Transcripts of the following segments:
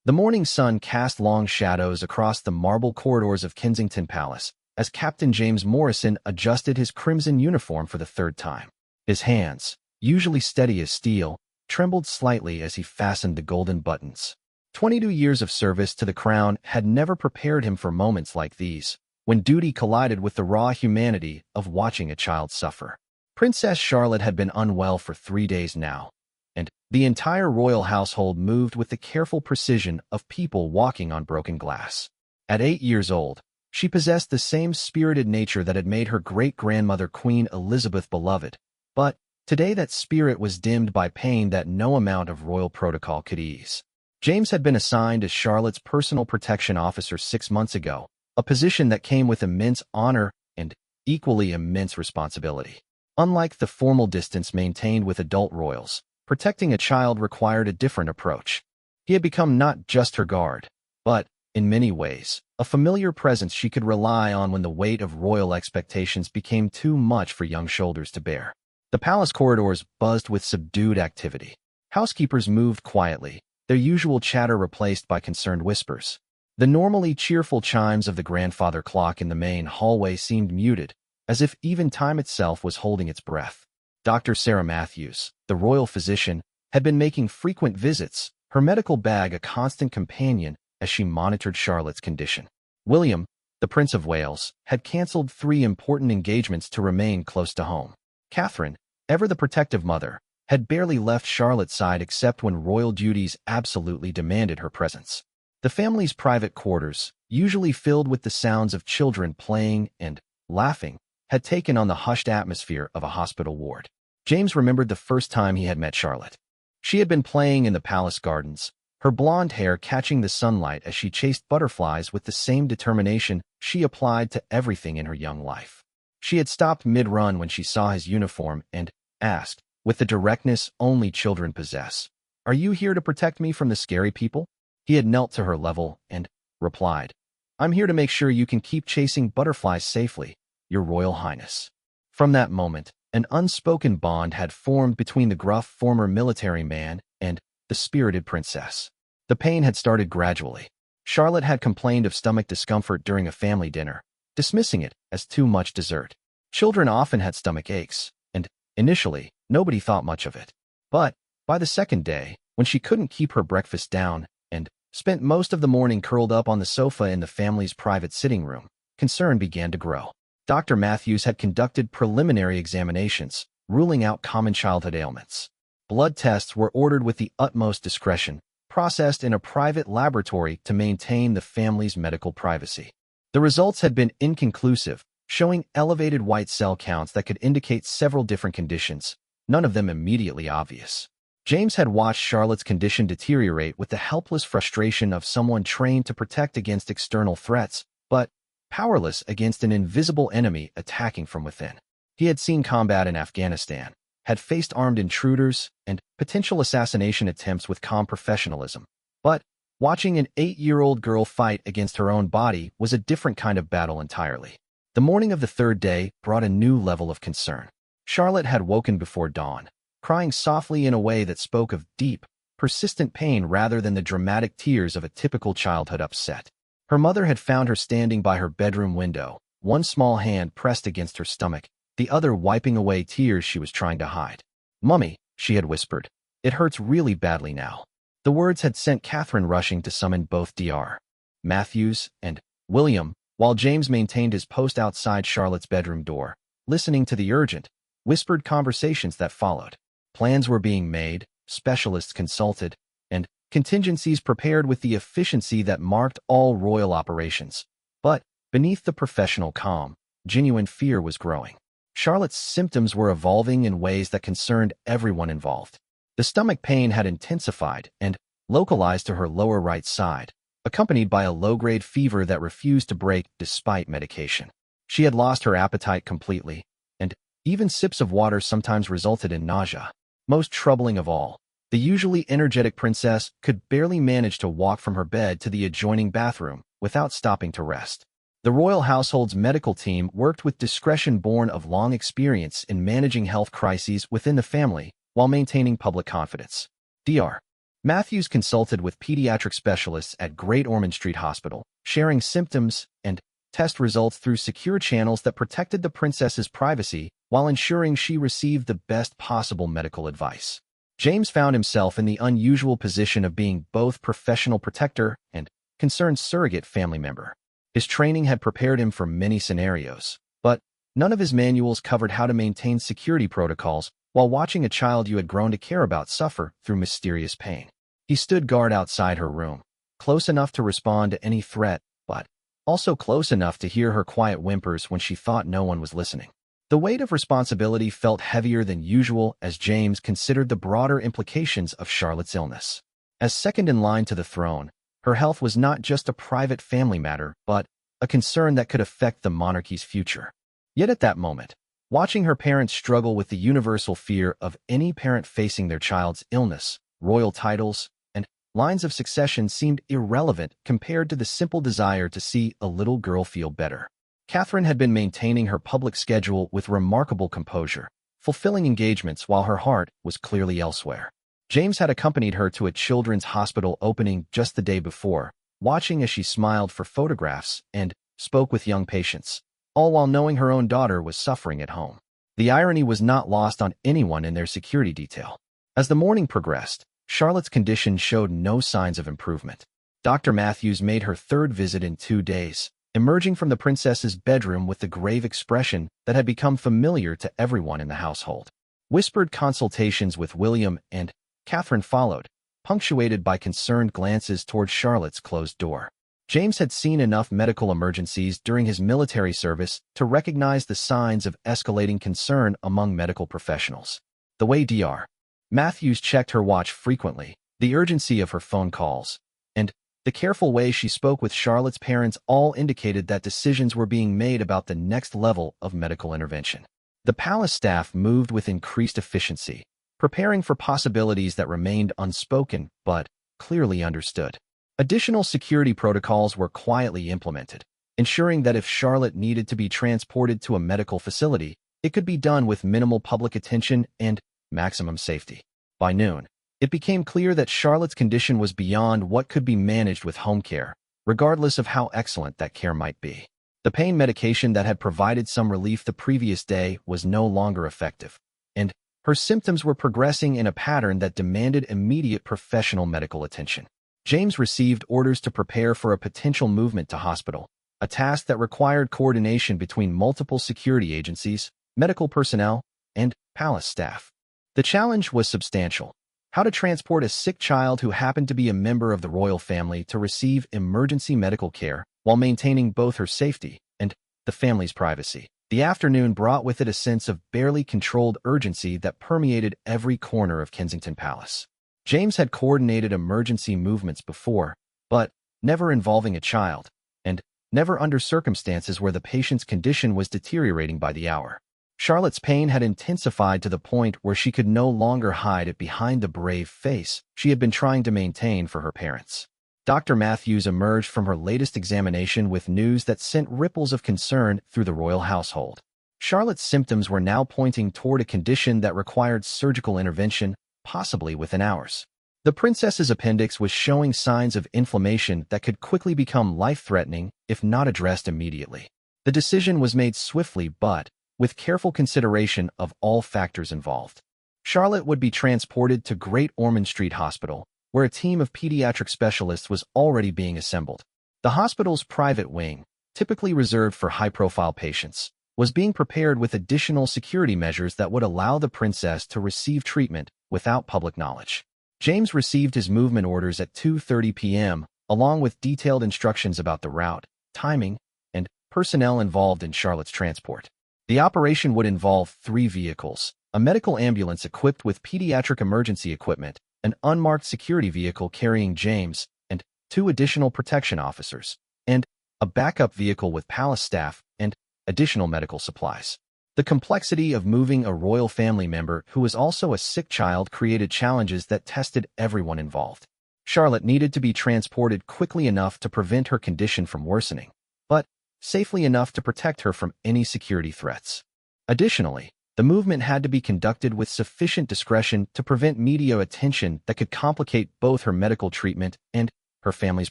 The morning sun cast long shadows across the marble corridors of Kensington Palace as Captain James Morrison adjusted his crimson uniform for the third time. His hands, usually steady as steel, trembled slightly as he fastened the golden buttons. 22 years of service to the crown had never prepared him for moments like these, when duty collided with the raw humanity of watching a child suffer. Princess Charlotte had been unwell for 3 days now, and the entire royal household moved with the careful precision of people walking on broken glass. At 8 years old, she possessed the same spirited nature that had made her great-grandmother Queen Elizabeth beloved, but today that spirit was dimmed by pain that no amount of royal protocol could ease. James had been assigned as Charlotte's personal protection officer 6 months ago, a position that came with immense honor and equally immense responsibility. Unlike the formal distance maintained with adult royals, protecting a child required a different approach. He had become not just her guard, but, in many ways, a familiar presence she could rely on when the weight of royal expectations became too much for young shoulders to bear. The palace corridors buzzed with subdued activity. Housekeepers moved quietly, their usual chatter replaced by concerned whispers. The normally cheerful chimes of the grandfather clock in the main hallway seemed muted, as if even time itself was holding its breath. Dr. Sarah Matthews, the royal physician, had been making frequent visits, her medical bag a constant companion as she monitored Charlotte's condition. William, the Prince of Wales, had cancelled 3 important engagements to remain close to home. Catherine, ever the protective mother, had barely left Charlotte's side except when royal duties absolutely demanded her presence. The family's private quarters, usually filled with the sounds of children playing and laughing, had taken on the hushed atmosphere of a hospital ward. James remembered the first time he had met Charlotte. She had been playing in the palace gardens, her blonde hair catching the sunlight as she chased butterflies with the same determination she applied to everything in her young life. She had stopped mid-run when she saw his uniform and asked, with the directness only children possess, "Are you here to protect me from the scary people?" He had knelt to her level and replied, "I'm here to make sure you can keep chasing butterflies safely, Your Royal Highness." From that moment, an unspoken bond had formed between the gruff former military man and the spirited princess. The pain had started gradually. Charlotte had complained of stomach discomfort during a family dinner, dismissing it as too much dessert. Children often had stomach aches, and, initially, nobody thought much of it. But, by the second day, when she couldn't keep her breakfast down and spent most of the morning curled up on the sofa in the family's private sitting room, concern began to grow. Dr. Matthews had conducted preliminary examinations, ruling out common childhood ailments. Blood tests were ordered with the utmost discretion, processed in a private laboratory to maintain the family's medical privacy. The results had been inconclusive, showing elevated white cell counts that could indicate several different conditions, none of them immediately obvious. James had watched Charlotte's condition deteriorate with the helpless frustration of someone trained to protect against external threats, but powerless against an invisible enemy attacking from within. He had seen combat in Afghanistan, had faced armed intruders and potential assassination attempts with calm professionalism. But watching an 8-year-old girl fight against her own body was a different kind of battle entirely. The morning of the third day brought a new level of concern. Charlotte had woken before dawn, crying softly in a way that spoke of deep, persistent pain rather than the dramatic tears of a typical childhood upset. Her mother had found her standing by her bedroom window, one small hand pressed against her stomach, the other wiping away tears she was trying to hide. "Mummy," she had whispered, "it hurts really badly now." The words had sent Catherine rushing to summon both Dr. Matthews and William, while James maintained his post outside Charlotte's bedroom door, listening to the urgent, whispered conversations that followed. Plans were being made, specialists consulted, and contingencies prepared with the efficiency that marked all royal operations. But, beneath the professional calm, genuine fear was growing. Charlotte's symptoms were evolving in ways that concerned everyone involved. The stomach pain had intensified and localized to her lower right side, accompanied by a low-grade fever that refused to break despite medication. She had lost her appetite completely, and even sips of water sometimes resulted in nausea. Most troubling of all, the usually energetic princess could barely manage to walk from her bed to the adjoining bathroom without stopping to rest. The royal household's medical team worked with discretion born of long experience in managing health crises within the family while maintaining public confidence. Dr. Matthews consulted with pediatric specialists at Great Ormond Street Hospital, sharing symptoms and test results through secure channels that protected the princess's privacy while ensuring she received the best possible medical advice. James found himself in the unusual position of being both professional protector and concerned surrogate family member. His training had prepared him for many scenarios, but none of his manuals covered how to maintain security protocols while watching a child you had grown to care about suffer through mysterious pain. He stood guard outside her room, close enough to respond to any threat, but also close enough to hear her quiet whimpers when she thought no one was listening. The weight of responsibility felt heavier than usual as James considered the broader implications of Charlotte's illness. As second in line to the throne, her health was not just a private family matter, but a concern that could affect the monarchy's future. Yet at that moment, watching her parents struggle with the universal fear of any parent facing their child's illness, royal titles, and lines of succession seemed irrelevant compared to the simple desire to see a little girl feel better. Catherine had been maintaining her public schedule with remarkable composure, fulfilling engagements while her heart was clearly elsewhere. James had accompanied her to a children's hospital opening just the day before, watching as she smiled for photographs and spoke with young patients, all while knowing her own daughter was suffering at home. The irony was not lost on anyone in their security detail. As the morning progressed, Charlotte's condition showed no signs of improvement. Dr. Matthews made her third visit in 2 days, emerging from the princess's bedroom with the grave expression that had become familiar to everyone in the household. Whispered consultations with William and Catherine followed, punctuated by concerned glances toward Charlotte's closed door. James had seen enough medical emergencies during his military service to recognize the signs of escalating concern among medical professionals. The way Dr. Matthews checked her watch frequently, the urgency of her phone calls, and the careful way she spoke with Charlotte's parents all indicated that decisions were being made about the next level of medical intervention. The palace staff moved with increased efficiency, preparing for possibilities that remained unspoken but clearly understood. Additional security protocols were quietly implemented, ensuring that if Charlotte needed to be transported to a medical facility, it could be done with minimal public attention and maximum safety. By noon, it became clear that Charlotte's condition was beyond what could be managed with home care, regardless of how excellent that care might be. The pain medication that had provided some relief the previous day was no longer effective, and her symptoms were progressing in a pattern that demanded immediate professional medical attention. James received orders to prepare for a potential movement to hospital, a task that required coordination between multiple security agencies, medical personnel, and palace staff. The challenge was substantial: how to transport a sick child who happened to be a member of the royal family to receive emergency medical care while maintaining both her safety and the family's privacy. The afternoon brought with it a sense of barely controlled urgency that permeated every corner of Kensington Palace. James had coordinated emergency movements before, but never involving a child, and never under circumstances where the patient's condition was deteriorating by the hour. Charlotte's pain had intensified to the point where she could no longer hide it behind the brave face she had been trying to maintain for her parents. Dr. Matthews emerged from her latest examination with news that sent ripples of concern through the royal household. Charlotte's symptoms were now pointing toward a condition that required surgical intervention, possibly within hours. The princess's appendix was showing signs of inflammation that could quickly become life-threatening if not addressed immediately. The decision was made swiftly but with careful consideration of all factors involved. Charlotte would be transported to Great Ormond Street Hospital, where a team of pediatric specialists was already being assembled. The hospital's private wing, typically reserved for high-profile patients, was being prepared with additional security measures that would allow the princess to receive treatment without public knowledge. James received his movement orders at 2:30 p.m., along with detailed instructions about the route, timing, and personnel involved in Charlotte's transport. The operation would involve 3 vehicles: a medical ambulance equipped with pediatric emergency equipment, an unmarked security vehicle carrying James and 2 additional protection officers, and a backup vehicle with palace staff and additional medical supplies. The complexity of moving a royal family member who was also a sick child created challenges that tested everyone involved. Charlotte needed to be transported quickly enough to prevent her condition from worsening, but safely enough to protect her from any security threats. Additionally, the The movement had to be conducted with sufficient discretion to prevent media attention that could complicate both her medical treatment and her family's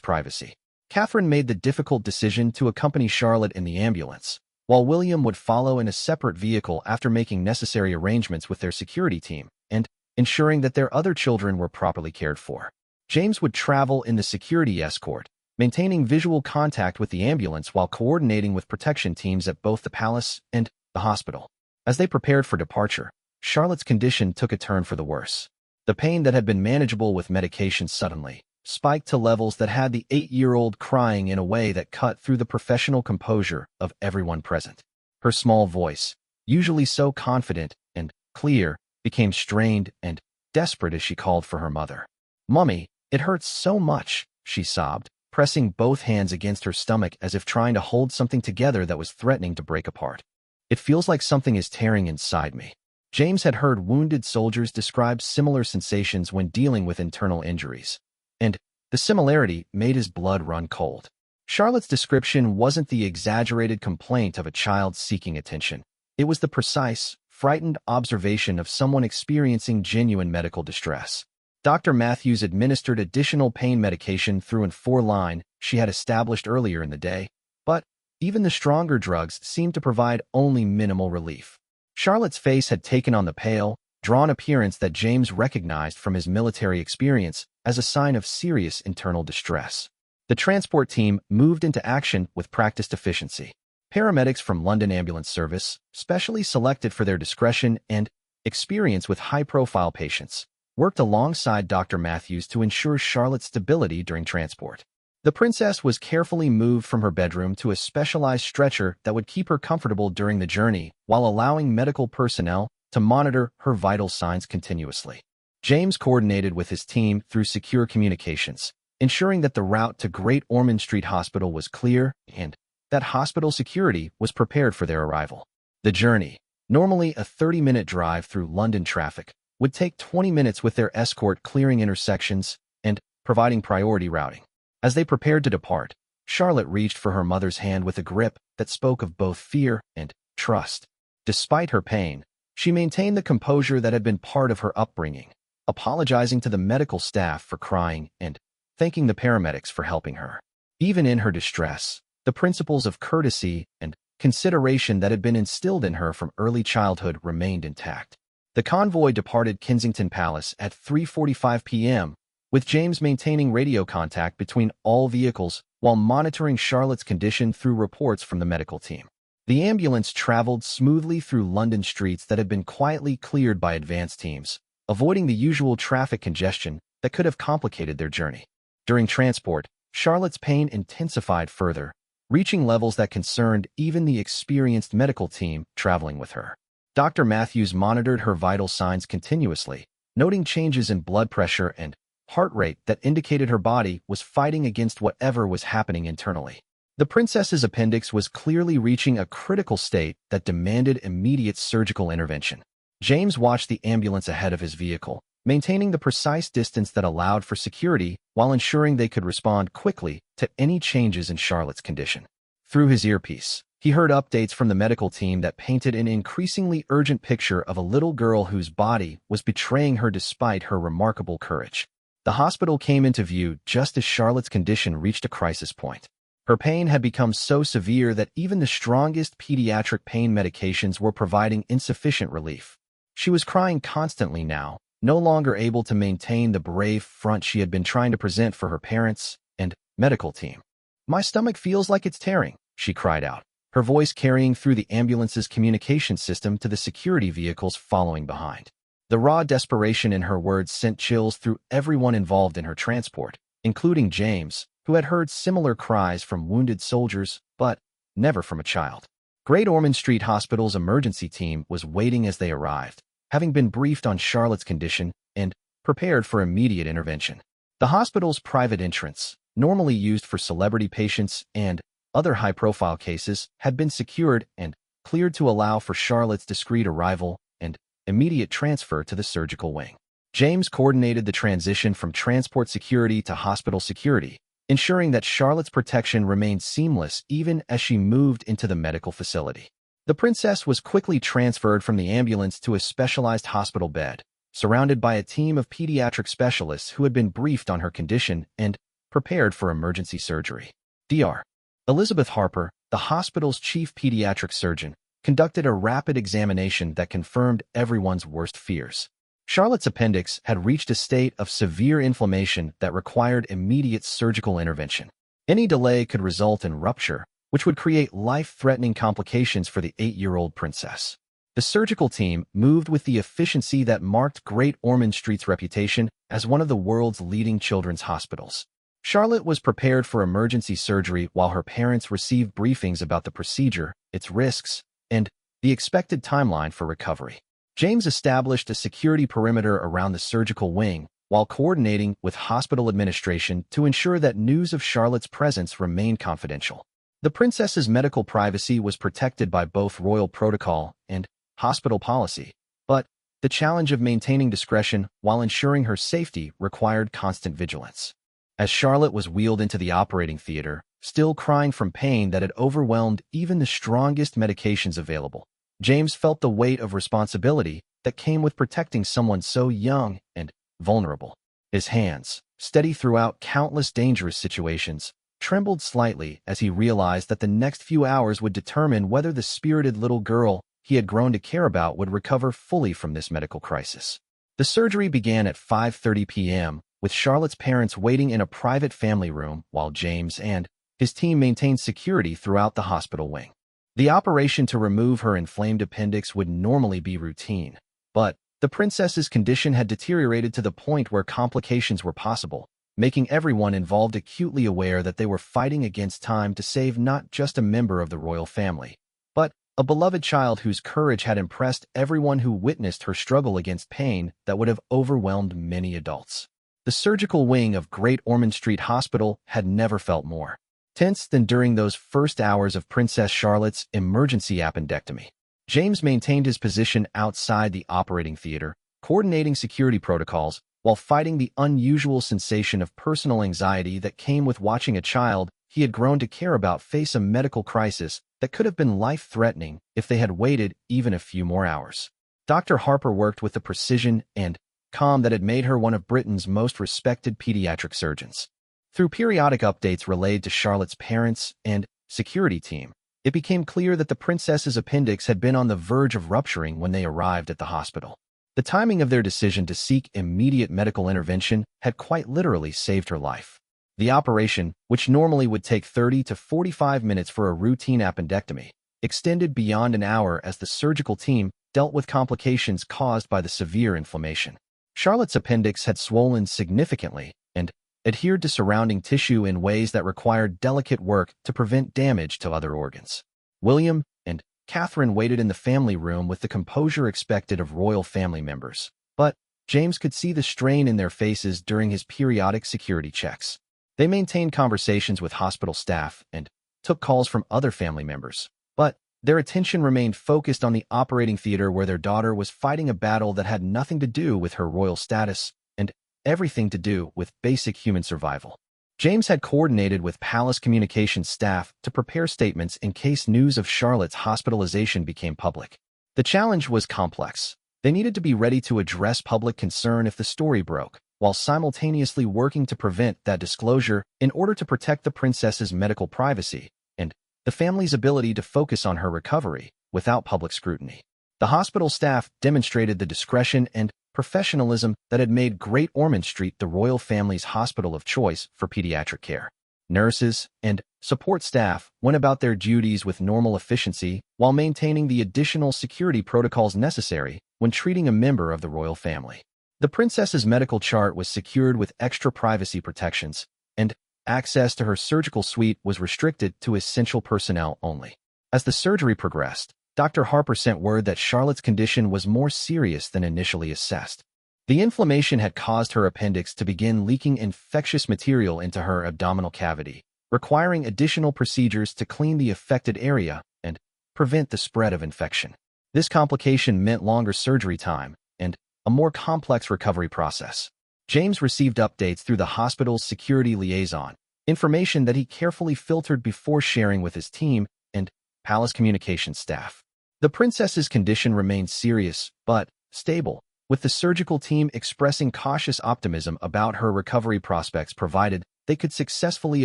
privacy. Catherine made the difficult decision to accompany Charlotte in the ambulance, while William would follow in a separate vehicle after making necessary arrangements with their security team and ensuring that their other children were properly cared for. James would travel in the security escort, maintaining visual contact with the ambulance while coordinating with protection teams at both the palace and the hospital. As they prepared for departure, Charlotte's condition took a turn for the worse. The pain that had been manageable with medication suddenly spiked to levels that had the 8-year-old crying in a way that cut through the professional composure of everyone present. Her small voice, usually so confident and clear, became strained and desperate as she called for her mother. "Mummy, it hurts so much," she sobbed, pressing both hands against her stomach as if trying to hold something together that was threatening to break apart. "It feels like something is tearing inside me." James had heard wounded soldiers describe similar sensations when dealing with internal injuries, and the similarity made his blood run cold. Charlotte's description wasn't the exaggerated complaint of a child seeking attention. It was the precise, frightened observation of someone experiencing genuine medical distress. Dr. Matthews administered additional pain medication through an 4-line she had established earlier in the day, but even the stronger drugs seemed to provide only minimal relief. Charlotte's face had taken on the pale, drawn appearance that James recognized from his military experience as a sign of serious internal distress. The transport team moved into action with practiced efficiency. Paramedics from London Ambulance Service, specially selected for their discretion and experience with high-profile patients, worked alongside Dr. Matthews to ensure Charlotte's stability during transport. The princess was carefully moved from her bedroom to a specialized stretcher that would keep her comfortable during the journey while allowing medical personnel to monitor her vital signs continuously. James coordinated with his team through secure communications, ensuring that the route to Great Ormond Street Hospital was clear and that hospital security was prepared for their arrival. The journey, normally a 30-minute drive through London traffic, would take 20 minutes with their escort clearing intersections and providing priority routing. As they prepared to depart, Charlotte reached for her mother's hand with a grip that spoke of both fear and trust. Despite her pain, she maintained the composure that had been part of her upbringing, apologizing to the medical staff for crying and thanking the paramedics for helping her. Even in her distress, the principles of courtesy and consideration that had been instilled in her from early childhood remained intact. The convoy departed Kensington Palace at 3:45 p.m., with James maintaining radio contact between all vehicles while monitoring Charlotte's condition through reports from the medical team. The ambulance traveled smoothly through London streets that had been quietly cleared by advance teams, avoiding the usual traffic congestion that could have complicated their journey. During transport, Charlotte's pain intensified further, reaching levels that concerned even the experienced medical team traveling with her. Dr. Matthews monitored her vital signs continuously, noting changes in blood pressure and heart rate that indicated her body was fighting against whatever was happening internally. The princess's appendix was clearly reaching a critical state that demanded immediate surgical intervention. James watched the ambulance ahead of his vehicle, maintaining the precise distance that allowed for security while ensuring they could respond quickly to any changes in Charlotte's condition. Through his earpiece, he heard updates from the medical team that painted an increasingly urgent picture of a little girl whose body was betraying her despite her remarkable courage. The hospital came into view just as Charlotte's condition reached a crisis point. Her pain had become so severe that even the strongest pediatric pain medications were providing insufficient relief. She was crying constantly now, no longer able to maintain the brave front she had been trying to present for her parents and medical team. "My stomach feels like it's tearing," she cried out, her voice carrying through the ambulance's communication system to the security vehicles following behind. The raw desperation in her words sent chills through everyone involved in her transport, including James, who had heard similar cries from wounded soldiers, but never from a child. Great Ormond Street Hospital's emergency team was waiting as they arrived, having been briefed on Charlotte's condition and prepared for immediate intervention. The hospital's private entrance, normally used for celebrity patients and other high-profile cases, had been secured and cleared to allow for Charlotte's discreet arrival and immediate transfer to the surgical wing. James coordinated the transition from transport security to hospital security, ensuring that Charlotte's protection remained seamless even as she moved into the medical facility. The princess was quickly transferred from the ambulance to a specialized hospital bed, surrounded by a team of pediatric specialists who had been briefed on her condition and prepared for emergency surgery. Dr. Elizabeth Harper, the hospital's chief pediatric surgeon, conducted a rapid examination that confirmed everyone's worst fears. Charlotte's appendix had reached a state of severe inflammation that required immediate surgical intervention. Any delay could result in rupture, which would create life-threatening complications for the 8-year-old princess. The surgical team moved with the efficiency that marked Great Ormond Street's reputation as one of the world's leading children's hospitals. Charlotte was prepared for emergency surgery while her parents received briefings about the procedure, its risks, and the expected timeline for recovery. James established a security perimeter around the surgical wing while coordinating with hospital administration to ensure that news of Charlotte's presence remained confidential. The princess's medical privacy was protected by both royal protocol and hospital policy, but the challenge of maintaining discretion while ensuring her safety required constant vigilance. As Charlotte was wheeled into the operating theater, still crying from pain that had overwhelmed even the strongest medications available, James felt the weight of responsibility that came with protecting someone so young and vulnerable. His hands, steady throughout countless dangerous situations, trembled slightly as he realized that the next few hours would determine whether the spirited little girl he had grown to care about would recover fully from this medical crisis. The surgery began at 5:30 p.m., with Charlotte's parents waiting in a private family room while James and his team maintained security throughout the hospital wing. The operation to remove her inflamed appendix would normally be routine, but the princess's condition had deteriorated to the point where complications were possible, making everyone involved acutely aware that they were fighting against time to save not just a member of the royal family, but a beloved child whose courage had impressed everyone who witnessed her struggle against pain that would have overwhelmed many adults. The surgical wing of Great Ormond Street Hospital had never felt more tense than during those first hours of Princess Charlotte's emergency appendectomy. James maintained his position outside the operating theater, coordinating security protocols while fighting the unusual sensation of personal anxiety that came with watching a child he had grown to care about face a medical crisis that could have been life-threatening if they had waited even a few more hours. Dr. Harper worked with the precision and calm that had made her one of Britain's most respected pediatric surgeons. Through periodic updates relayed to Charlotte's parents and security team, it became clear that the princess's appendix had been on the verge of rupturing when they arrived at the hospital. The timing of their decision to seek immediate medical intervention had quite literally saved her life. The operation, which normally would take 30 to 45 minutes for a routine appendectomy, extended beyond an hour as the surgical team dealt with complications caused by the severe inflammation. Charlotte's appendix had swollen significantly and adhered to surrounding tissue in ways that required delicate work to prevent damage to other organs. William and Catherine waited in the family room with the composure expected of royal family members, but James could see the strain in their faces during his periodic security checks. They maintained conversations with hospital staff and took calls from other family members, but their attention remained focused on the operating theater where their daughter was fighting a battle that had nothing to do with her royal status and everything to do with basic human survival. James had coordinated with palace communications staff to prepare statements in case news of Charlotte's hospitalization became public. The challenge was complex. They needed to be ready to address public concern if the story broke, while simultaneously working to prevent that disclosure in order to protect the princess's medical privacy and the family's ability to focus on her recovery without public scrutiny. The hospital staff demonstrated the discretion and professionalism that had made Great Ormond Street the royal family's hospital of choice for pediatric care. Nurses and support staff went about their duties with normal efficiency while maintaining the additional security protocols necessary when treating a member of the royal family. The princess's medical chart was secured with extra privacy protections, and access to her surgical suite was restricted to essential personnel only. As the surgery progressed, Dr. Harper sent word that Charlotte's condition was more serious than initially assessed. The inflammation had caused her appendix to begin leaking infectious material into her abdominal cavity, requiring additional procedures to clean the affected area and prevent the spread of infection. This complication meant longer surgery time and a more complex recovery process. James received updates through the hospital's security liaison, information that he carefully filtered before sharing with his team and palace communications staff. The princess's condition remained serious, but stable, with the surgical team expressing cautious optimism about her recovery prospects provided they could successfully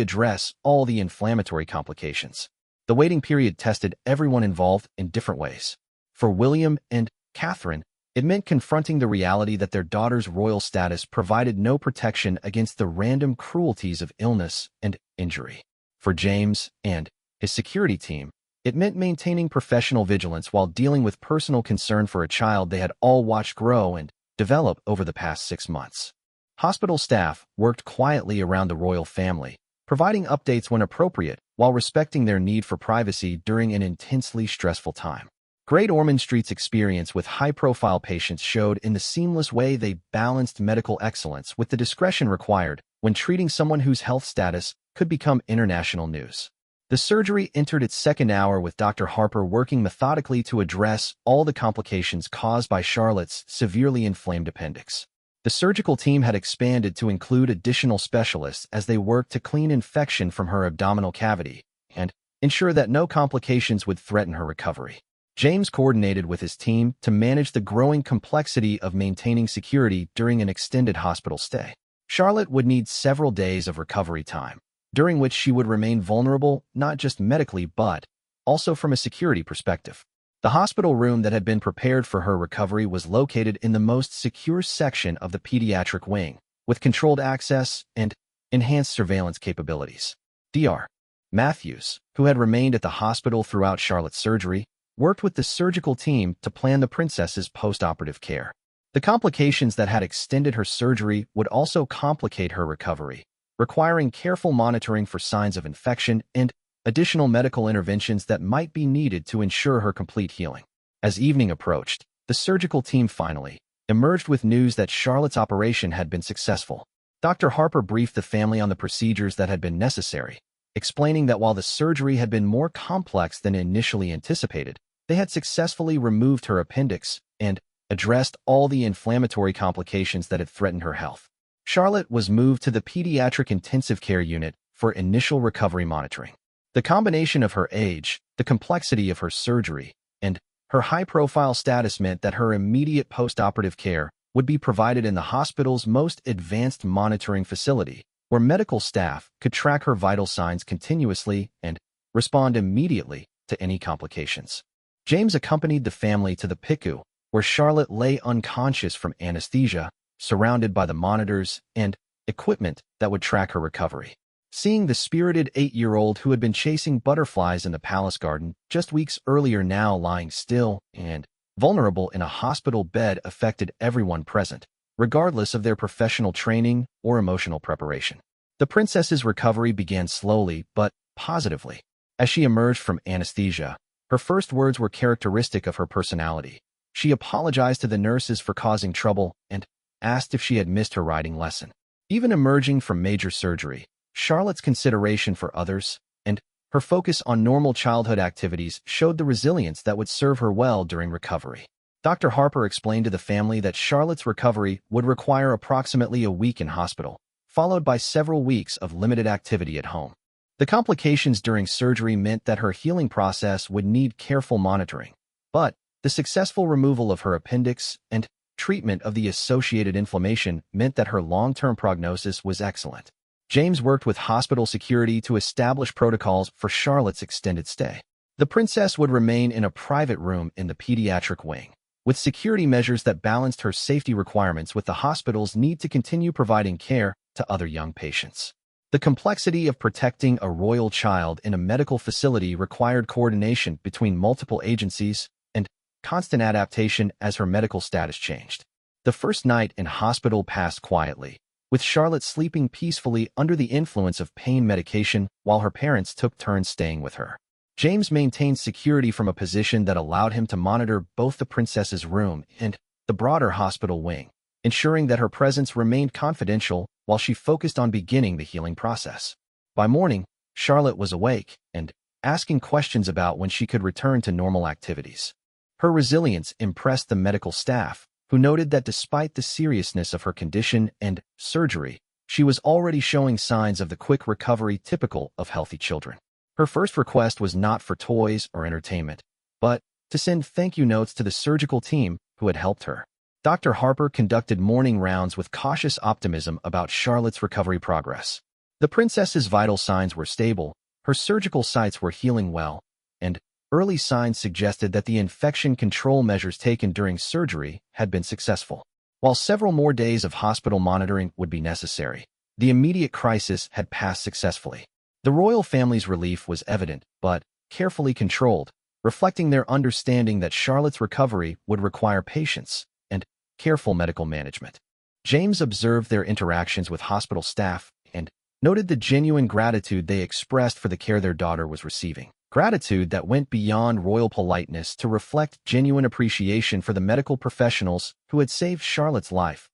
address all the inflammatory complications. The waiting period tested everyone involved in different ways. For William and Catherine, it meant confronting the reality that their daughter's royal status provided no protection against the random cruelties of illness and injury. For James and his security team, it meant maintaining professional vigilance while dealing with personal concern for a child they had all watched grow and develop over the past 6 months. Hospital staff worked quietly around the royal family, providing updates when appropriate while respecting their need for privacy during an intensely stressful time. Great Ormond Street's experience with high-profile patients showed in the seamless way they balanced medical excellence with the discretion required when treating someone whose health status could become international news. The surgery entered its second hour with Dr. Harper working methodically to address all the complications caused by Charlotte's severely inflamed appendix. The surgical team had expanded to include additional specialists as they worked to clean infection from her abdominal cavity and ensure that no complications would threaten her recovery. James coordinated with his team to manage the growing complexity of maintaining security during an extended hospital stay. Charlotte would need several days of recovery time, during which she would remain vulnerable not just medically but also from a security perspective. The hospital room that had been prepared for her recovery was located in the most secure section of the pediatric wing, with controlled access and enhanced surveillance capabilities. Dr. Matthews, who had remained at the hospital throughout Charlotte's surgery, worked with the surgical team to plan the princess's post-operative care. The complications that had extended her surgery would also complicate her recovery, requiring careful monitoring for signs of infection and additional medical interventions that might be needed to ensure her complete healing. As evening approached, the surgical team finally emerged with news that Charlotte's operation had been successful. Dr. Harper briefed the family on the procedures that had been necessary, explaining that while the surgery had been more complex than initially anticipated, they had successfully removed her appendix and addressed all the inflammatory complications that had threatened her health. Charlotte was moved to the pediatric intensive care unit for initial recovery monitoring. The combination of her age, the complexity of her surgery, and her high-profile status meant that her immediate post-operative care would be provided in the hospital's most advanced monitoring facility, where medical staff could track her vital signs continuously and respond immediately to any complications. James accompanied the family to the PICU, where Charlotte lay unconscious from anesthesia, surrounded by the monitors and equipment that would track her recovery. Seeing the spirited 8-year-old who had been chasing butterflies in the palace garden just weeks earlier now lying still and vulnerable in a hospital bed affected everyone present, regardless of their professional training or emotional preparation. The princess's recovery began slowly but positively. As she emerged from anesthesia, her first words were characteristic of her personality. She apologized to the nurses for causing trouble and asked if she had missed her riding lesson. Even emerging from major surgery, Charlotte's consideration for others and her focus on normal childhood activities showed the resilience that would serve her well during recovery. Dr. Harper explained to the family that Charlotte's recovery would require approximately a week in hospital, followed by several weeks of limited activity at home. The complications during surgery meant that her healing process would need careful monitoring, but the successful removal of her appendix and treatment of the associated inflammation meant that her long-term prognosis was excellent. James worked with hospital security to establish protocols for Charlotte's extended stay. The princess would remain in a private room in the pediatric wing, with security measures that balanced her safety requirements with the hospital's need to continue providing care to other young patients. The complexity of protecting a royal child in a medical facility required coordination between multiple agencies and constant adaptation as her medical status changed. The first night in hospital passed quietly, with Charlotte sleeping peacefully under the influence of pain medication while her parents took turns staying with her. James maintained security from a position that allowed him to monitor both the princess's room and the broader hospital wing, ensuring that her presence remained confidential while she focused on beginning the healing process. By morning, Charlotte was awake and asking questions about when she could return to normal activities. Her resilience impressed the medical staff, who noted that despite the seriousness of her condition and surgery, she was already showing signs of the quick recovery typical of healthy children. Her first request was not for toys or entertainment, but to send thank you notes to the surgical team who had helped her. Dr. Harper conducted morning rounds with cautious optimism about Charlotte's recovery progress. The princess's vital signs were stable, her surgical sites were healing well, and early signs suggested that the infection control measures taken during surgery had been successful. While several more days of hospital monitoring would be necessary, the immediate crisis had passed successfully. The royal family's relief was evident, but carefully controlled, reflecting their understanding that Charlotte's recovery would require patience and careful medical management. James observed their interactions with hospital staff and noted the genuine gratitude they expressed for the care their daughter was receiving. Gratitude that went beyond royal politeness to reflect genuine appreciation for the medical professionals who had saved Charlotte's life.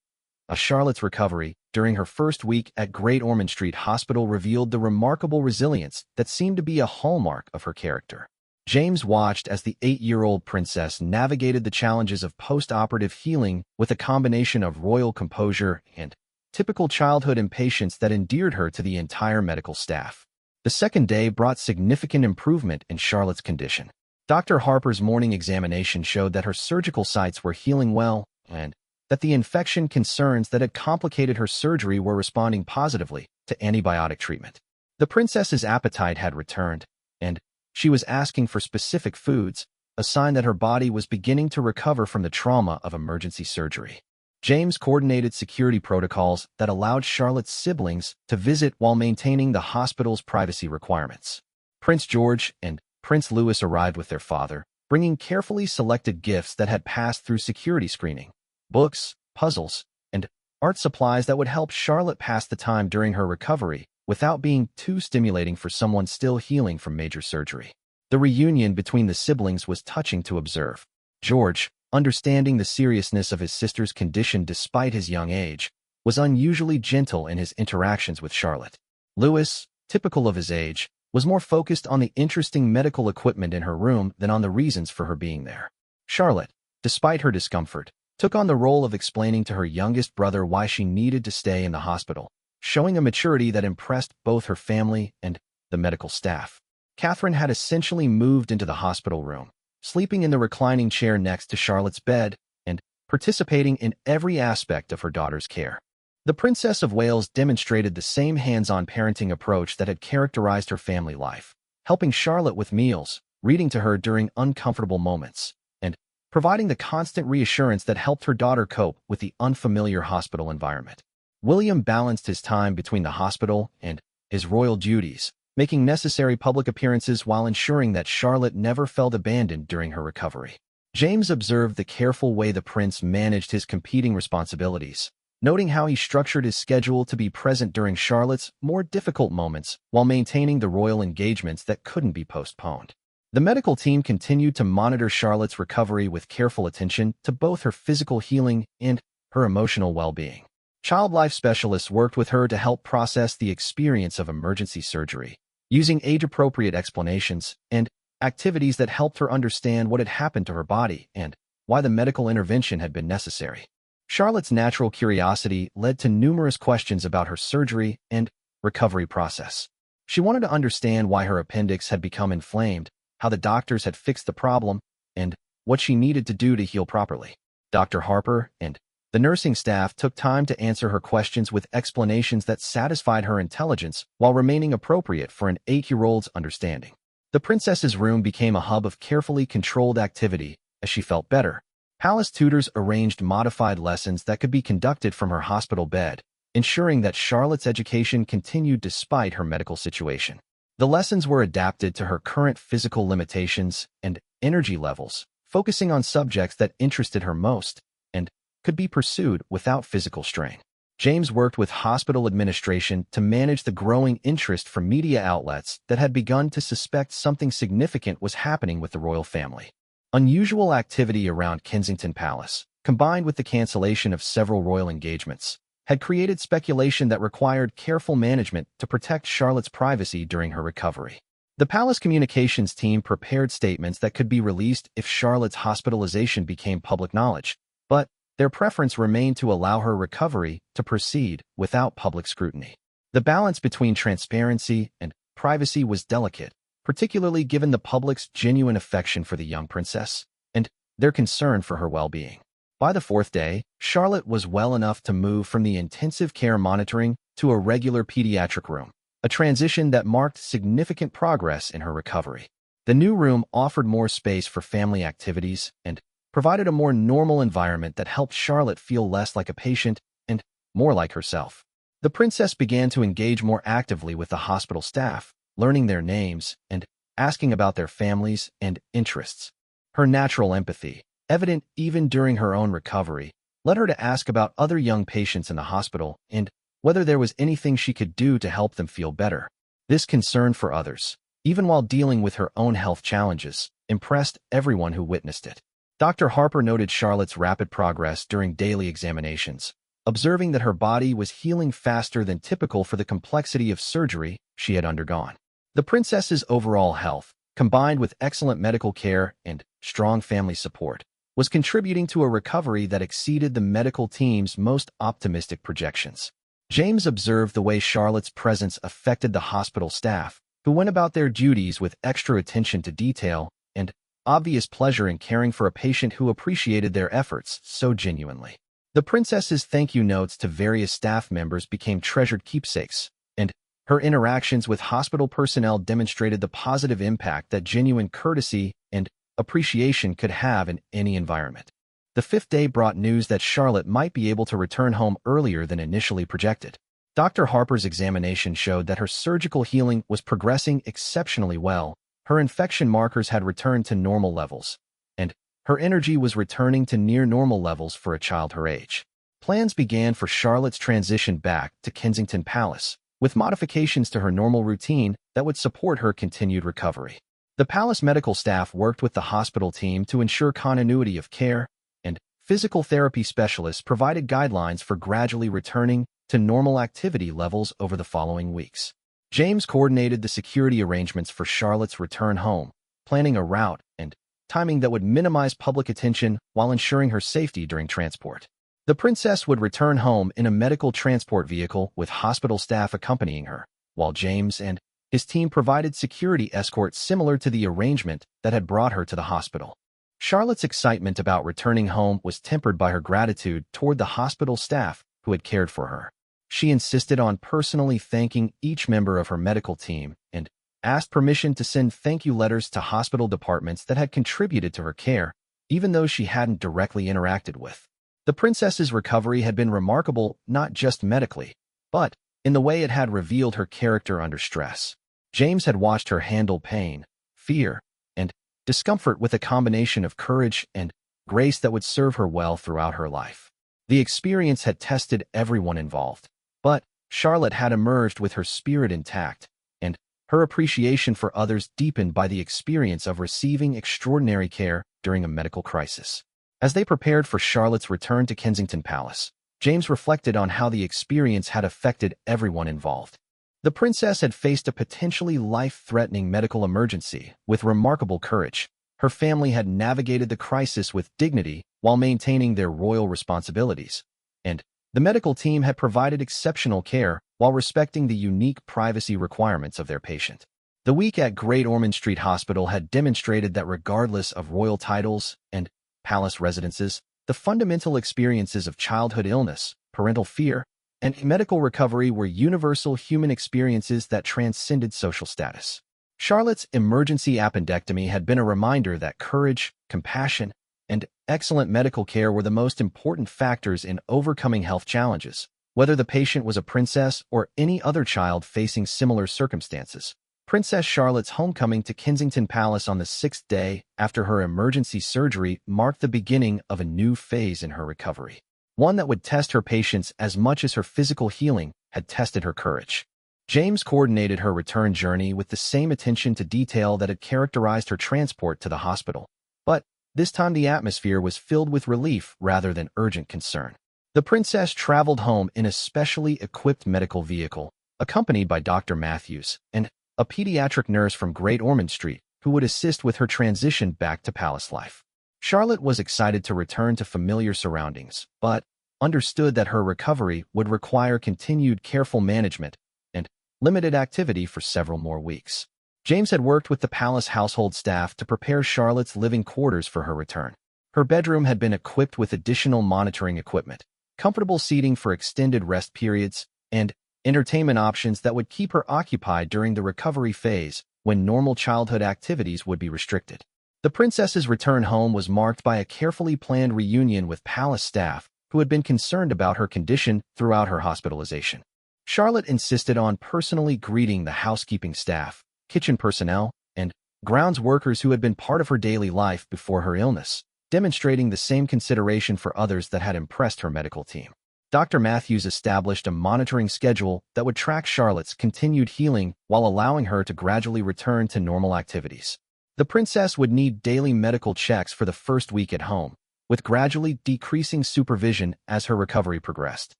Charlotte's recovery during her first week at Great Ormond Street Hospital revealed the remarkable resilience that seemed to be a hallmark of her character. James watched as the 8-year-old princess navigated the challenges of post-operative healing with a combination of royal composure and typical childhood impatience that endeared her to the entire medical staff. The second day brought significant improvement in Charlotte's condition. Dr. Harper's morning examination showed that her surgical sites were healing well and that the infection concerns that had complicated her surgery were responding positively to antibiotic treatment. The princess's appetite had returned, and she was asking for specific foods, a sign that her body was beginning to recover from the trauma of emergency surgery. James coordinated security protocols that allowed Charlotte's siblings to visit while maintaining the hospital's privacy requirements. Prince George and Prince Louis arrived with their father, bringing carefully selected gifts that had passed through security screening, books, puzzles, and art supplies that would help Charlotte pass the time during her recovery without being too stimulating for someone still healing from major surgery. The reunion between the siblings was touching to observe. George, understanding the seriousness of his sister's condition despite his young age, was unusually gentle in his interactions with Charlotte. Louis, typical of his age, was more focused on the interesting medical equipment in her room than on the reasons for her being there. Charlotte, despite her discomfort, took on the role of explaining to her youngest brother why she needed to stay in the hospital, showing a maturity that impressed both her family and the medical staff. Catherine had essentially moved into the hospital room, sleeping in the reclining chair next to Charlotte's bed and participating in every aspect of her daughter's care. The Princess of Wales demonstrated the same hands-on parenting approach that had characterized her family life, helping Charlotte with meals, reading to her during uncomfortable moments, and providing the constant reassurance that helped her daughter cope with the unfamiliar hospital environment. William balanced his time between the hospital and his royal duties, making necessary public appearances while ensuring that Charlotte never felt abandoned during her recovery. James observed the careful way the prince managed his competing responsibilities, noting how he structured his schedule to be present during Charlotte's more difficult moments while maintaining the royal engagements that couldn't be postponed. The medical team continued to monitor Charlotte's recovery with careful attention to both her physical healing and her emotional well-being. Child life specialists worked with her to help process the experience of emergency surgery, using age-appropriate explanations and activities that helped her understand what had happened to her body and why the medical intervention had been necessary. Charlotte's natural curiosity led to numerous questions about her surgery and recovery process. She wanted to understand why her appendix had become inflamed, how the doctors had fixed the problem, and what she needed to do to heal properly. Dr. Harper and the nursing staff took time to answer her questions with explanations that satisfied her intelligence while remaining appropriate for an 8-year-old's understanding. The princess's room became a hub of carefully controlled activity as she felt better. Palace tutors arranged modified lessons that could be conducted from her hospital bed, ensuring that Charlotte's education continued despite her medical situation. The lessons were adapted to her current physical limitations and energy levels, focusing on subjects that interested her most and could be pursued without physical strain. James worked with hospital administration to manage the growing interest from media outlets that had begun to suspect something significant was happening with the royal family. Unusual activity around Kensington Palace, combined with the cancellation of several royal engagements, had created speculation that required careful management to protect Charlotte's privacy during her recovery. The palace communications team prepared statements that could be released if Charlotte's hospitalization became public knowledge, but their preference remained to allow her recovery to proceed without public scrutiny. The balance between transparency and privacy was delicate, particularly given the public's genuine affection for the young princess and their concern for her well-being. By the fourth day, Charlotte was well enough to move from the intensive care monitoring to a regular pediatric room, a transition that marked significant progress in her recovery. The new room offered more space for family activities and provided a more normal environment that helped Charlotte feel less like a patient and more like herself. The princess began to engage more actively with the hospital staff, learning their names and asking about their families and interests. Her natural empathy, evident even during her own recovery, led her to ask about other young patients in the hospital and whether there was anything she could do to help them feel better. This concern for others, even while dealing with her own health challenges, impressed everyone who witnessed it. Dr. Harper noted Charlotte's rapid progress during daily examinations, observing that her body was healing faster than typical for the complexity of surgery she had undergone. The princess's overall health, combined with excellent medical care and strong family support, was contributing to a recovery that exceeded the medical team's most optimistic projections. James observed the way Charlotte's presence affected the hospital staff, who went about their duties with extra attention to detail and obvious pleasure in caring for a patient who appreciated their efforts so genuinely. The princess's thank you notes to various staff members became treasured keepsakes, and her interactions with hospital personnel demonstrated the positive impact that genuine courtesy and appreciation could have in any environment. The fifth day brought news that Charlotte might be able to return home earlier than initially projected. Dr. Harper's examination showed that her surgical healing was progressing exceptionally well, her infection markers had returned to normal levels, and her energy was returning to near-normal levels for a child her age. Plans began for Charlotte's transition back to Kensington Palace, with modifications to her normal routine that would support her continued recovery. The palace medical staff worked with the hospital team to ensure continuity of care, and physical therapy specialists provided guidelines for gradually returning to normal activity levels over the following weeks. James coordinated the security arrangements for Charlotte's return home, planning a route and timing that would minimize public attention while ensuring her safety during transport. The princess would return home in a medical transport vehicle with hospital staff accompanying her, while James and his team provided security escorts similar to the arrangement that had brought her to the hospital. Charlotte's excitement about returning home was tempered by her gratitude toward the hospital staff who had cared for her. She insisted on personally thanking each member of her medical team and asked permission to send thank you letters to hospital departments that had contributed to her care, even those she hadn't directly interacted with. The princess's recovery had been remarkable not just medically, but in the way it had revealed her character under stress. James had watched her handle pain, fear, and discomfort with a combination of courage and grace that would serve her well throughout her life. The experience had tested everyone involved, but Charlotte had emerged with her spirit intact, and her appreciation for others deepened by the experience of receiving extraordinary care during a medical crisis. As they prepared for Charlotte's return to Kensington Palace, James reflected on how the experience had affected everyone involved. The princess had faced a potentially life-threatening medical emergency with remarkable courage. Her family had navigated the crisis with dignity while maintaining their royal responsibilities, and the medical team had provided exceptional care while respecting the unique privacy requirements of their patient. The week at Great Ormond Street Hospital had demonstrated that regardless of royal titles and palace residences, the fundamental experiences of childhood illness, parental fear, and medical recovery were universal human experiences that transcended social status. Charlotte's emergency appendectomy had been a reminder that courage, compassion, and excellent medical care were the most important factors in overcoming health challenges, whether the patient was a princess or any other child facing similar circumstances. Princess Charlotte's homecoming to Kensington Palace on the sixth day after her emergency surgery marked the beginning of a new phase in her recovery, one that would test her patience as much as her physical healing had tested her courage. James coordinated her return journey with the same attention to detail that had characterized her transport to the hospital, but this time the atmosphere was filled with relief rather than urgent concern. The princess traveled home in a specially equipped medical vehicle, accompanied by Dr. Matthews and a pediatric nurse from Great Ormond Street, who would assist with her transition back to palace life. Charlotte was excited to return to familiar surroundings, but understood that her recovery would require continued careful management and limited activity for several more weeks. James had worked with the palace household staff to prepare Charlotte's living quarters for her return. Her bedroom had been equipped with additional monitoring equipment, comfortable seating for extended rest periods, and entertainment options that would keep her occupied during the recovery phase when normal childhood activities would be restricted. The princess's return home was marked by a carefully planned reunion with palace staff who had been concerned about her condition throughout her hospitalization. Charlotte insisted on personally greeting the housekeeping staff, kitchen personnel, and grounds workers who had been part of her daily life before her illness, demonstrating the same consideration for others that had impressed her medical team. Dr. Matthews established a monitoring schedule that would track Charlotte's continued healing while allowing her to gradually return to normal activities. The princess would need daily medical checks for the first week at home, with gradually decreasing supervision as her recovery progressed.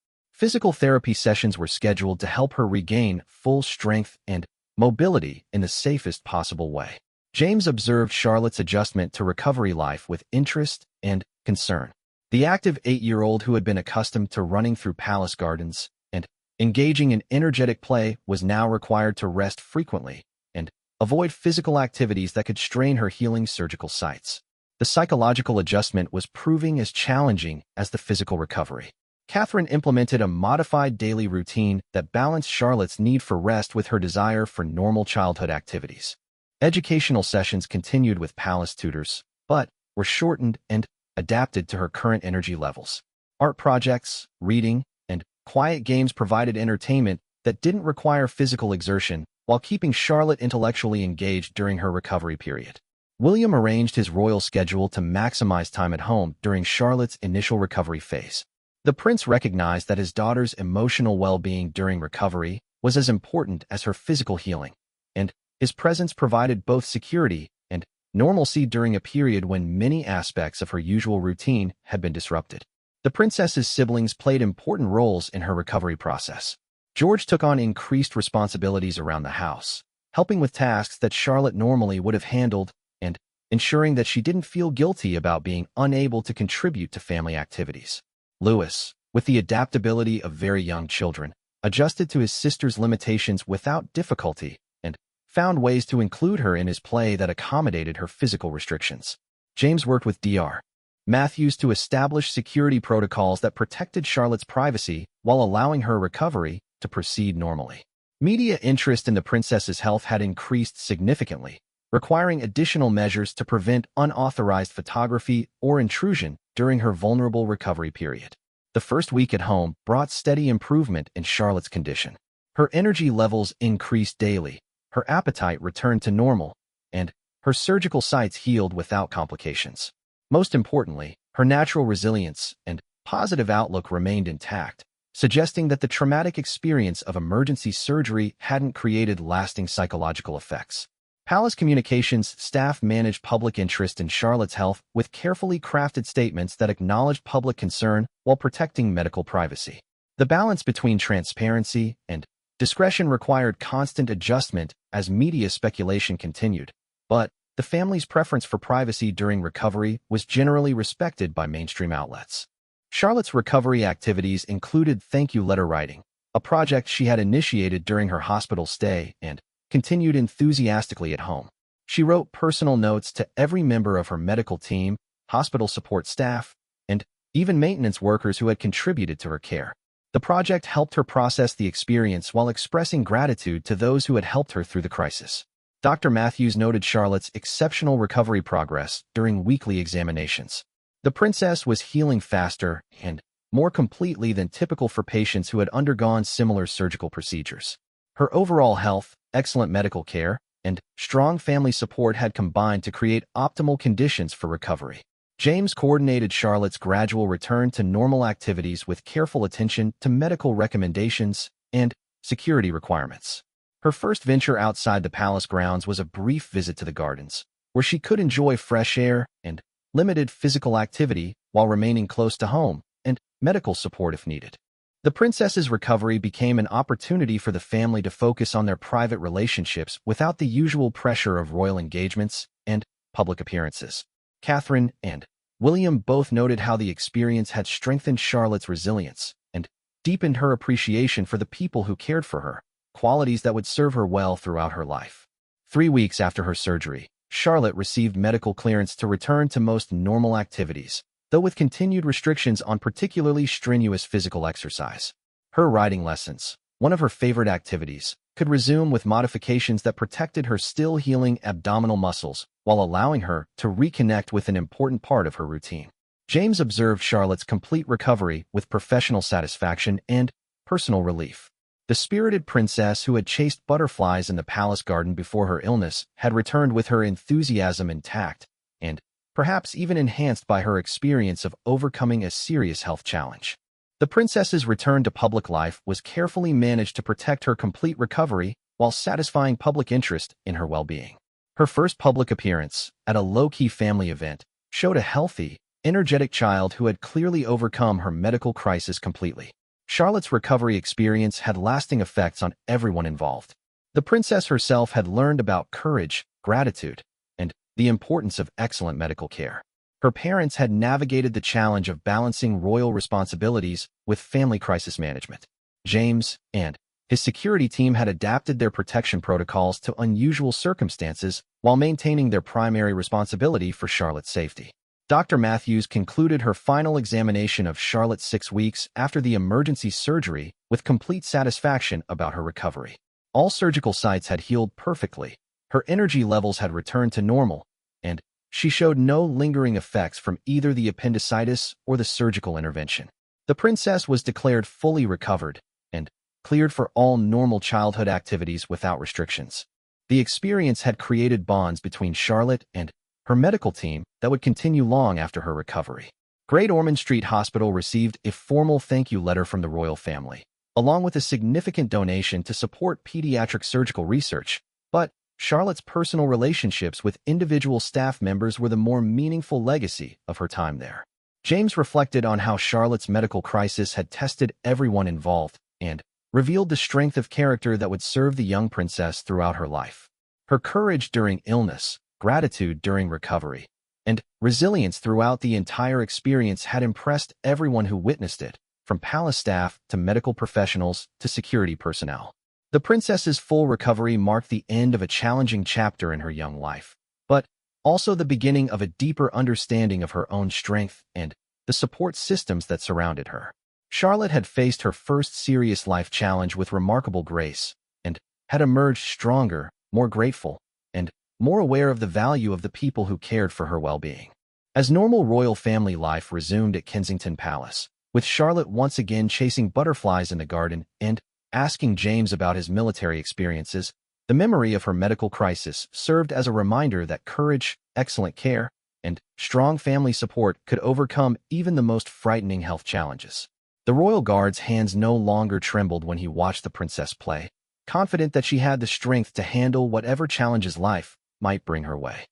Physical therapy sessions were scheduled to help her regain full strength and mobility in the safest possible way. James observed Charlotte's adjustment to recovery life with interest and concern. The active 8-year-old who had been accustomed to running through palace gardens and engaging in energetic play was now required to rest frequently and avoid physical activities that could strain her healing surgical sites. The psychological adjustment was proving as challenging as the physical recovery. Catherine implemented a modified daily routine that balanced Charlotte's need for rest with her desire for normal childhood activities. Educational sessions continued with palace tutors, but were shortened and adapted to her current energy levels. Art projects, reading, and quiet games provided entertainment that didn't require physical exertion while keeping Charlotte intellectually engaged during her recovery period. William arranged his royal schedule to maximize time at home during Charlotte's initial recovery phase. The prince recognized that his daughter's emotional well-being during recovery was as important as her physical healing, and his presence provided both security and normalcy during a period when many aspects of her usual routine had been disrupted. The princess's siblings played important roles in her recovery process. George took on increased responsibilities around the house, helping with tasks that Charlotte normally would have handled and ensuring that she didn't feel guilty about being unable to contribute to family activities. Louis, with the adaptability of very young children, adjusted to his sister's limitations without difficulty and found ways to include her in his play that accommodated her physical restrictions. James worked with Dr. Matthews to establish security protocols that protected Charlotte's privacy while allowing her recovery to proceed normally. Media interest in the princess's health had increased significantly, requiring additional measures to prevent unauthorized photography or intrusion during her vulnerable recovery period. The first week at home brought steady improvement in Charlotte's condition. Her energy levels increased daily, her appetite returned to normal, and her surgical sites healed without complications. Most importantly, her natural resilience and positive outlook remained intact, suggesting that the traumatic experience of emergency surgery hadn't created lasting psychological effects. Palace Communications staff managed public interest in Charlotte's health with carefully crafted statements that acknowledged public concern while protecting medical privacy. The balance between transparency and discretion required constant adjustment as media speculation continued, but the family's preference for privacy during recovery was generally respected by mainstream outlets. Charlotte's recovery activities included thank you letter writing, a project she had initiated during her hospital stay and continued enthusiastically at home. She wrote personal notes to every member of her medical team, hospital support staff, and even maintenance workers who had contributed to her care. The project helped her process the experience while expressing gratitude to those who had helped her through the crisis. Dr. Matthews noted Charlotte's exceptional recovery progress during weekly examinations. The princess was healing faster and more completely than typical for patients who had undergone similar surgical procedures. Her overall health, excellent medical care, and strong family support had combined to create optimal conditions for recovery. James coordinated Charlotte's gradual return to normal activities with careful attention to medical recommendations and security requirements. Her first venture outside the palace grounds was a brief visit to the gardens, where she could enjoy fresh air and limited physical activity while remaining close to home and medical support if needed. The princess's recovery became an opportunity for the family to focus on their private relationships without the usual pressure of royal engagements and public appearances. Catherine and William both noted how the experience had strengthened Charlotte's resilience and deepened her appreciation for the people who cared for her, qualities that would serve her well throughout her life. 3 weeks after her surgery, Charlotte received medical clearance to return to most normal activities, though with continued restrictions on particularly strenuous physical exercise. Her riding lessons, one of her favorite activities, could resume with modifications that protected her still healing abdominal muscles while allowing her to reconnect with an important part of her routine. James observed Charlotte's complete recovery with professional satisfaction and personal relief. The spirited princess who had chased butterflies in the palace garden before her illness had returned with her enthusiasm intact and perhaps even enhanced by her experience of overcoming a serious health challenge. The princess's return to public life was carefully managed to protect her complete recovery while satisfying public interest in her well-being. Her first public appearance, at a low-key family event, showed a healthy, energetic child who had clearly overcome her medical crisis completely. Charlotte's recovery experience had lasting effects on everyone involved. The princess herself had learned about courage, gratitude, and the importance of excellent medical care. Her parents had navigated the challenge of balancing royal responsibilities with family crisis management. James and his security team had adapted their protection protocols to unusual circumstances while maintaining their primary responsibility for Charlotte's safety. Dr. Matthews concluded her final examination of Charlotte 6 weeks after the emergency surgery with complete satisfaction about her recovery. All surgical sites had healed perfectly, her energy levels had returned to normal, and she showed no lingering effects from either the appendicitis or the surgical intervention. The princess was declared fully recovered and cleared for all normal childhood activities without restrictions. The experience had created bonds between Charlotte and her medical team that would continue long after her recovery. Great Ormond Street Hospital received a formal thank you letter from the royal family, along with a significant donation to support pediatric surgical research, but Charlotte's personal relationships with individual staff members were the more meaningful legacy of her time there. James reflected on how Charlotte's medical crisis had tested everyone involved and revealed the strength of character that would serve the young princess throughout her life. Her courage during illness, gratitude during recovery, and resilience throughout the entire experience had impressed everyone who witnessed it, from palace staff to medical professionals to security personnel. The princess's full recovery marked the end of a challenging chapter in her young life, but also the beginning of a deeper understanding of her own strength and the support systems that surrounded her. Charlotte had faced her first serious life challenge with remarkable grace and had emerged stronger, more grateful, and more aware of the value of the people who cared for her well-being. As normal royal family life resumed at Kensington Palace, with Charlotte once again chasing butterflies in the garden and asking James about his military experiences, the memory of her medical crisis served as a reminder that courage, excellent care, and strong family support could overcome even the most frightening health challenges. The royal guard's hands no longer trembled when he watched the princess play, confident that she had the strength to handle whatever challenges life might bring her way.